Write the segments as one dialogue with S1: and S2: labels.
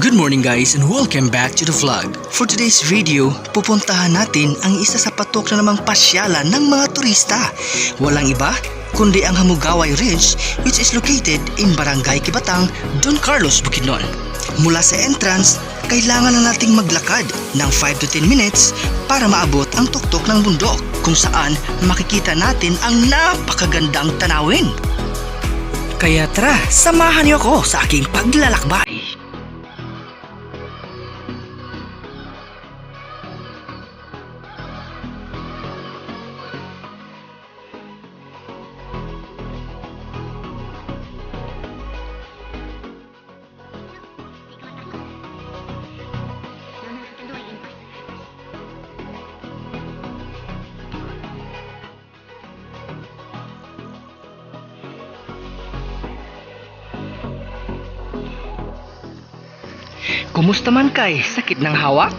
S1: Good morning guys and welcome back to the vlog. For today's video, pupuntahan natin ang isa sa patok na namang pasyalan ng mga turista. Walang iba kundi ang Hamugaway Ridge, which is located in Barangay Kibatang, Don Carlos, Bukidnon. Mula sa entrance, kailangan na nating maglakad ng 5 to 10 minutes para maabot ang tuktok ng bundok kung saan makikita natin ang napakagandang tanawin. Kaya tara, samahan niyo ako sa aking paglalakbay. Kumusta man kay? Sakit ng hawak?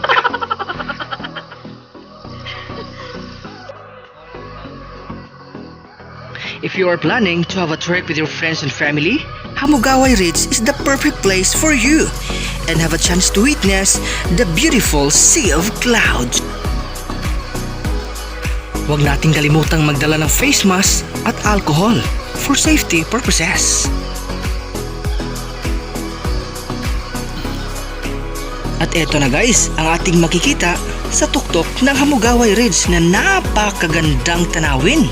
S1: If you are planning to have a trip with your friends and family, Hamugaway Ridge is the perfect place for you and have a chance to witness the beautiful sea of clouds. Huwag nating kalimutang magdala ng face mask at alcohol for safety purposes. At eto na guys, ang ating makikita sa tuktok ng Hamugaway Ridge na napakagandang tanawin.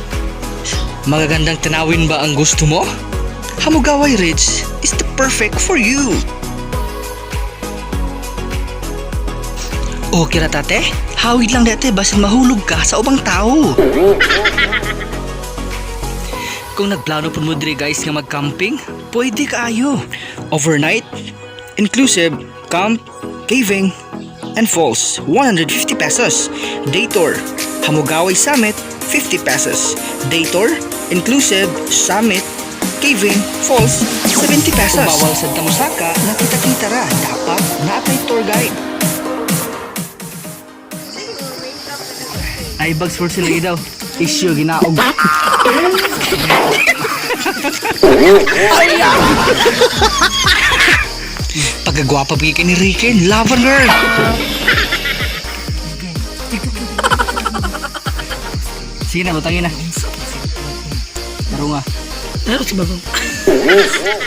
S1: Magagandang tanawin ba ang gusto mo? Hamugaway Ridge is the perfect for you. Okay ra tate? Hawid lang dati basin mahulog ka sa ubang tao. Kung nagplano po mo dire guys nga mag-camping, pwede kaayo. Overnight, inclusive, camp, caving, and falls, 150 pesos. Day tour, Hamugaway Summit, 50 pesos. Day tour, inclusive, summit, caving, falls, 70 pesos. Kung bawal sa Tamusaka, nakita-kita ra, dapat naatay tour guide. Ay, bags for sila daw. Issue, ginaog. Pagkagwapa bigay ka ni Riken, laban girl. Sige na, butangin na. Taro nga.
S2: Taro si Babang.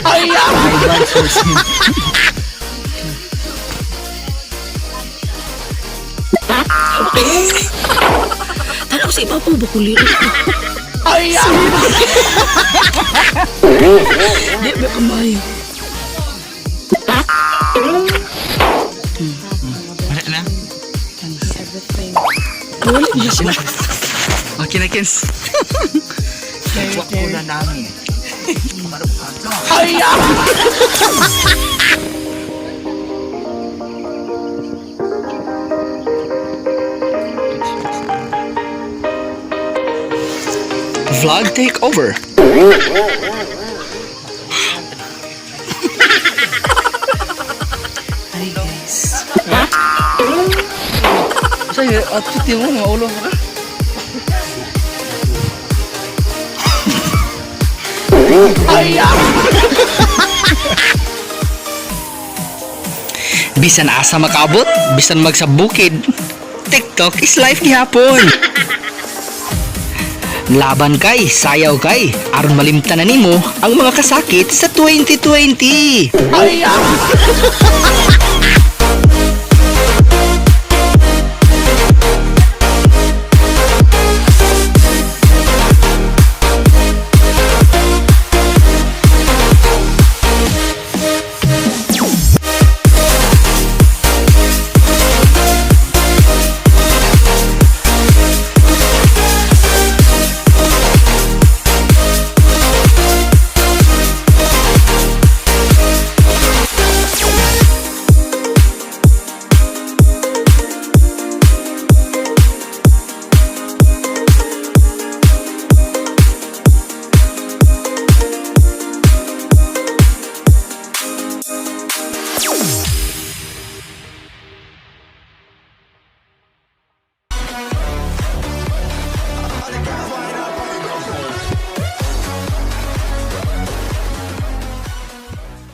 S1: Ay, bags for sila.
S2: Taro si Babang, bakulir.
S1: Ay,
S2: Di ba kamay?
S1: wala na.
S2: Wala niya siya.
S1: Okay na, Kens.
S3: Wak ko na namin.
S1: Ay, Vlog take over.
S2: Hi guys.
S1: Saya outfit mo maulo ka. Bisan asa makabot, bisan magsabukid. TikTok is life gihapon. Laban kay, sayaw kay, aron malimtanan nimo ang mga kasakit sa 2020.